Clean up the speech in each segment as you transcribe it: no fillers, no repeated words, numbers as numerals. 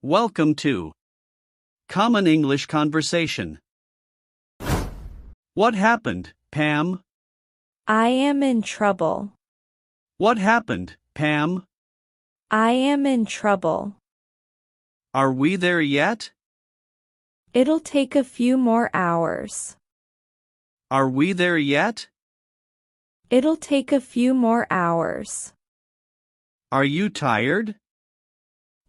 Welcome to Common English Conversation. What happened, Pam? I am in trouble. What happened, Pam? I am in trouble. Are we there yet? It'll take a few more hours. Are we there yet? It'll take a few more hours. Are you tired?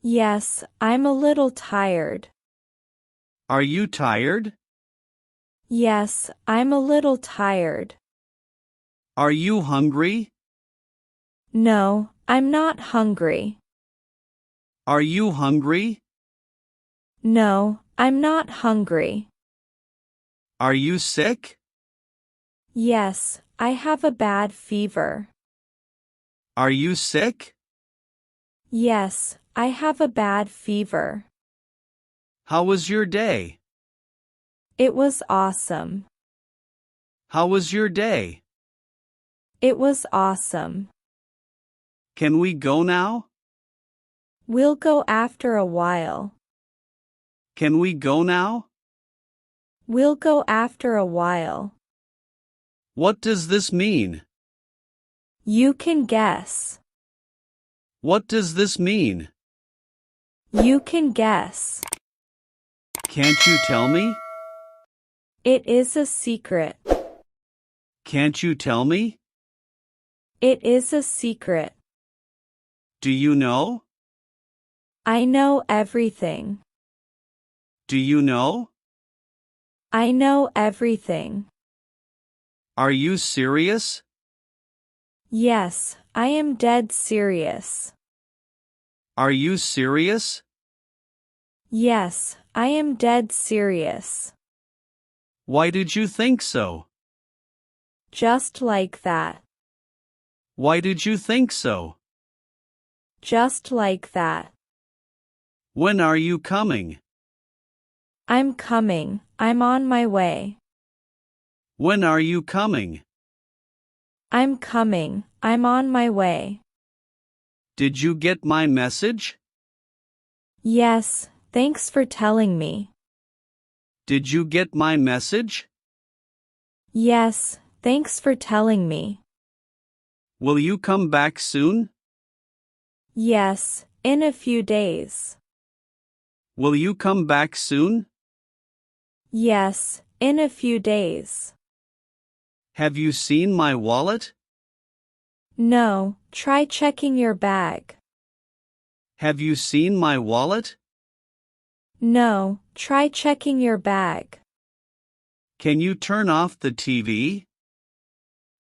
Yes, I'm a little tired. Are you tired? Yes, I'm a little tired. Are you hungry? No, I'm not hungry. Are you hungry? No, I'm not hungry. Are you sick? Yes, I have a bad fever. Are you sick? Yes, I have a bad fever. How was your day? It was awesome. How was your day? It was awesome. Can we go now? We'll go after a while. Can we go now? We'll go after a while. What does this mean? You can guess. What does this mean? You can guess. Can't you tell me? It is a secret. Can't you tell me? It is a secret. Do you know? I know everything. Do you know? I know everything. Are you serious? Yes, I am dead serious. Are you serious? Yes, I am dead serious. Why did you think so? Just like that. Why did you think so? Just like that. When are you coming? I'm coming. I'm on my way. When are you coming? I'm coming. I'm on my way. Did you get my message? Yes, thanks for telling me. Did you get my message? Yes, thanks for telling me. Will you come back soon? Yes, in a few days. Will you come back soon? Yes, in a few days. Have you seen my wallet? No, try checking your bag. Have you seen my wallet? No, try checking your bag. Can you turn off the TV?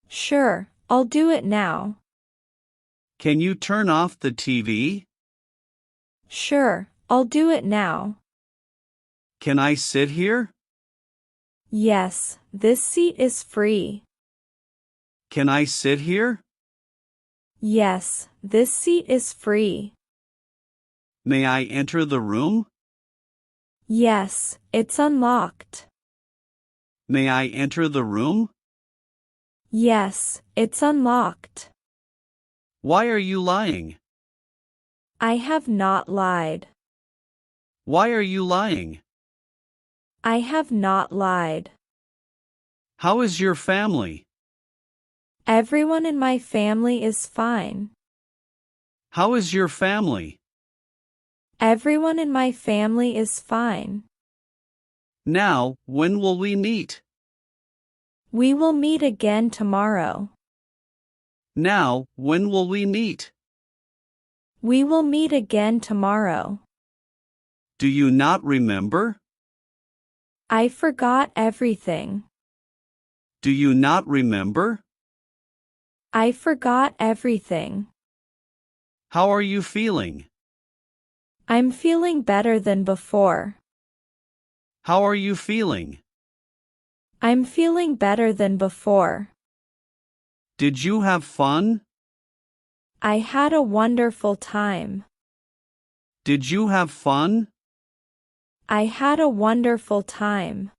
Sure, I'll do it now. Can you turn off the TV? Sure, I'll do it now. Can I sit here? Yes, this seat is free. Can I sit here? Yes, this seat is free. May I enter the room? Yes, it's unlocked. May I enter the room? Yes, it's unlocked. Why are you lying? I have not lied. Why are you lying? I have not lied. How is your family? Everyone in my family is fine. How is your family? Everyone in my family is fine. Now, when will we meet? We will meet again tomorrow. Now, when will we meet? We will meet again tomorrow. Do you not remember? I forgot everything. Do you not remember? I forgot everything. How are you feeling? I'm feeling better than before. How are you feeling? I'm feeling better than before. Did you have fun? I had a wonderful time. Did you have fun? I had a wonderful time.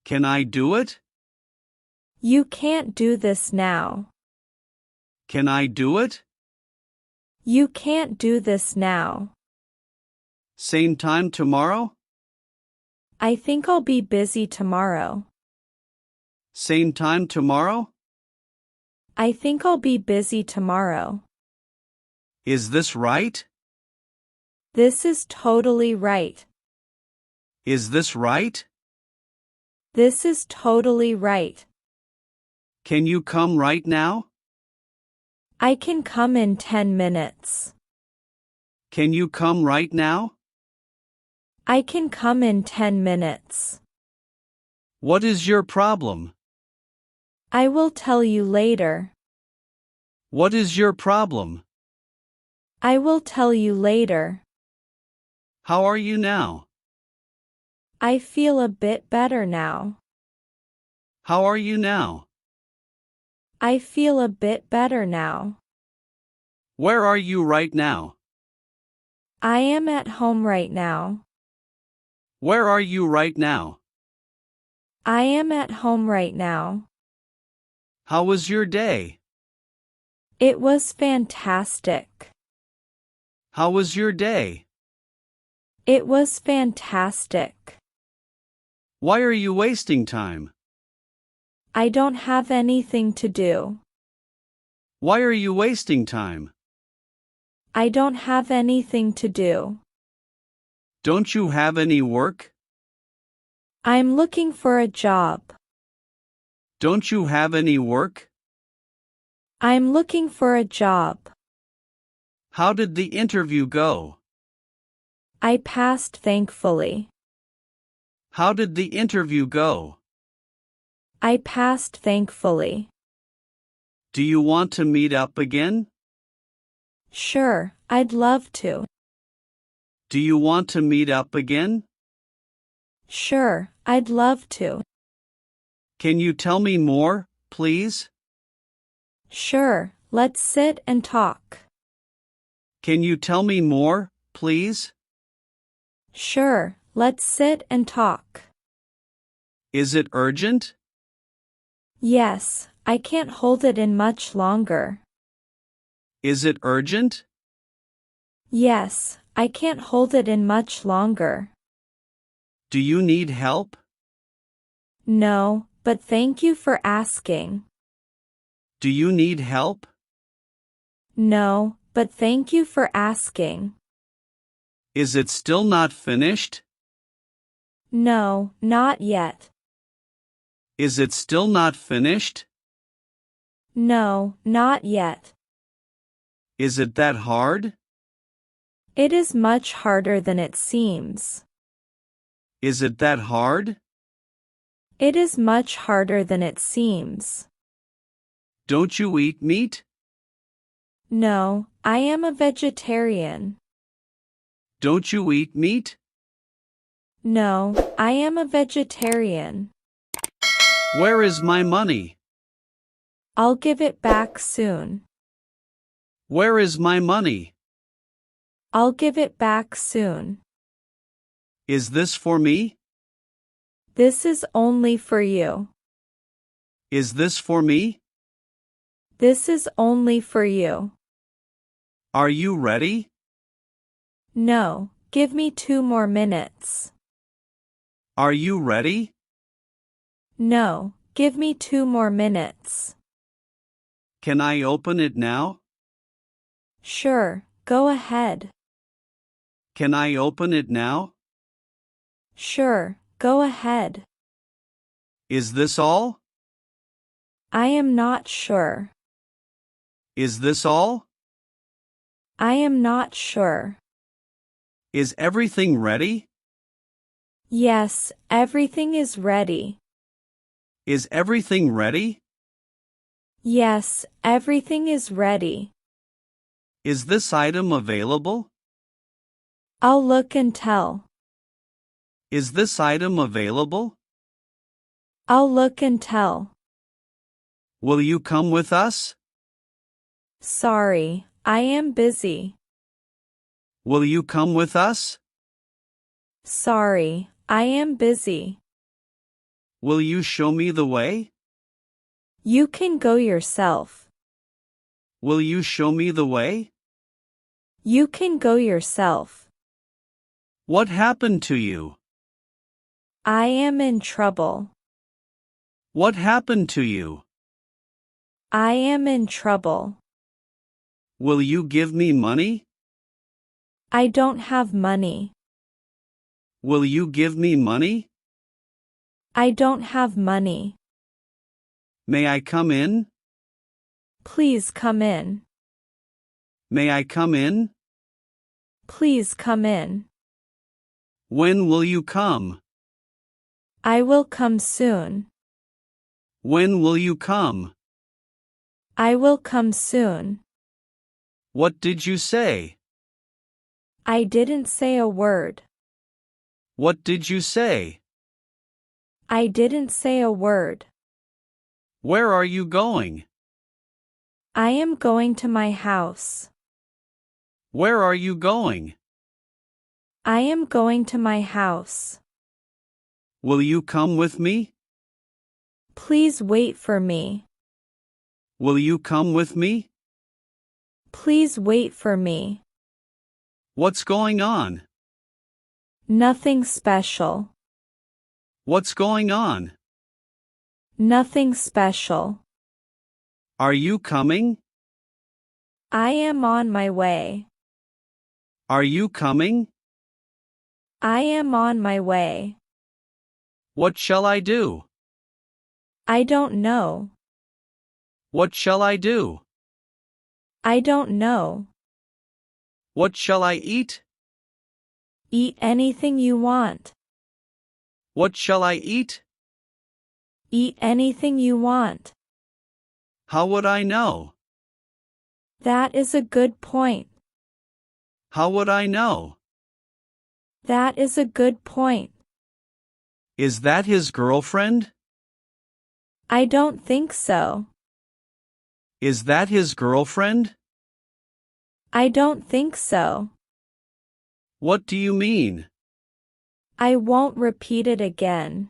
Can I do it? You can't do this now. Can I do it? You can't do this now. Same time tomorrow? I think I'll be busy tomorrow. Same time tomorrow? I think I'll be busy tomorrow. Is this right? This is totally right. Is this right? This is totally right. Can you come right now? I can come in 10 minutes. Can you come right now? I can come in 10 minutes. What is your problem? I will tell you later. What is your problem? I will tell you later. How are you now? I feel a bit better now. How are you now? I feel a bit better now. Where are you right now? I am at home right now. Where are you right now? I am at home right now. How was your day? It was fantastic. How was your day? It was fantastic. Why are you wasting time? I don't have anything to do. Why are you wasting time? I don't have anything to do. Don't you have any work? I'm looking for a job. Don't you have any work? I'm looking for a job. How did the interview go? I passed thankfully. How did the interview go? I passed thankfully. Do you want to meet up again? Sure, I'd love to. Do you want to meet up again? Sure, I'd love to. Can you tell me more, please? Sure, let's sit and talk. Can you tell me more, please? Sure, let's sit and talk. Is it urgent? Yes, I can't hold it in much longer. Is it urgent? Yes, I can't hold it in much longer. Do you need help? No, but thank you for asking. Do you need help? No, but thank you for asking. Is it still not finished? No, not yet. Is it still not finished? No, not yet. Is it that hard? It is much harder than it seems. Is it that hard? It is much harder than it seems. Don't you eat meat? No, I am a vegetarian. Don't you eat meat? No, I am a vegetarian. Where is my money? I'll give it back soon. Where is my money? I'll give it back soon. Is this for me? This is only for you. Is this for me? This is only for you. Are you ready? No, give me 2 more minutes. Are you ready? No, give me 2 more minutes. Can I open it now? Sure, go ahead. Can I open it now? Sure, go ahead. Is this all? I am not sure. Is this all? I am not sure. Is everything ready? Yes, everything is ready. Is everything ready? Yes, everything is ready. Is this item available? I'll look and tell. Is this item available? I'll look and tell. Will you come with us? Sorry, I am busy. Will you come with us? Sorry, I am busy. Will you show me the way? You can go yourself. Will you show me the way? You can go yourself. What happened to you? I am in trouble. What happened to you? I am in trouble. Will you give me money? I don't have money. Will you give me money? I don't have money. May I come in? Please come in. May I come in? Please come in. When will you come? I will come soon. When will you come? I will come soon. What did you say? I didn't say a word. What did you say? I didn't say a word. Where are you going? I am going to my house. Where are you going? I am going to my house. Will you come with me? Please wait for me. Will you come with me? Please wait for me. What's going on? Nothing special. What's going on? Nothing special. Are you coming? I am on my way. Are you coming? I am on my way. What shall I do? I don't know. What shall I do? I don't know. What shall I eat? Eat anything you want. What shall I eat? Eat anything you want. How would I know? That is a good point. How would I know? That is a good point. Is that his girlfriend? I don't think so. Is that his girlfriend? I don't think so. What do you mean? I won't repeat it again.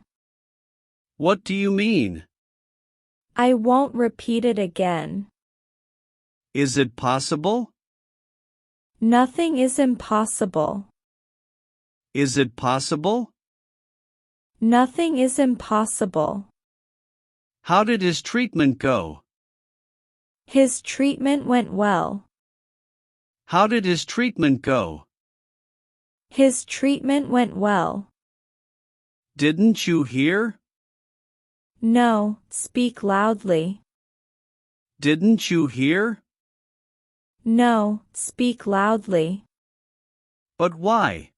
What do you mean? I won't repeat it again. Is it possible? Nothing is impossible. Is it possible? Nothing is impossible. How did his treatment go? His treatment went well. How did his treatment go? His treatment went well. Didn't you hear? No, speak loudly. Didn't you hear? No, speak loudly. But why?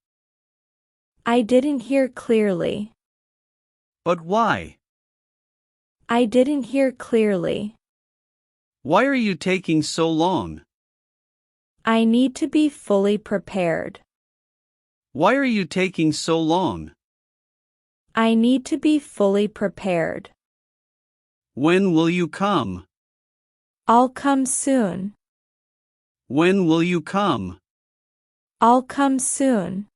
I didn't hear clearly. But why? I didn't hear clearly. Why are you taking so long? I need to be fully prepared. Why are you taking so long? I need to be fully prepared. When will you come? I'll come soon. When will you come? I'll come soon.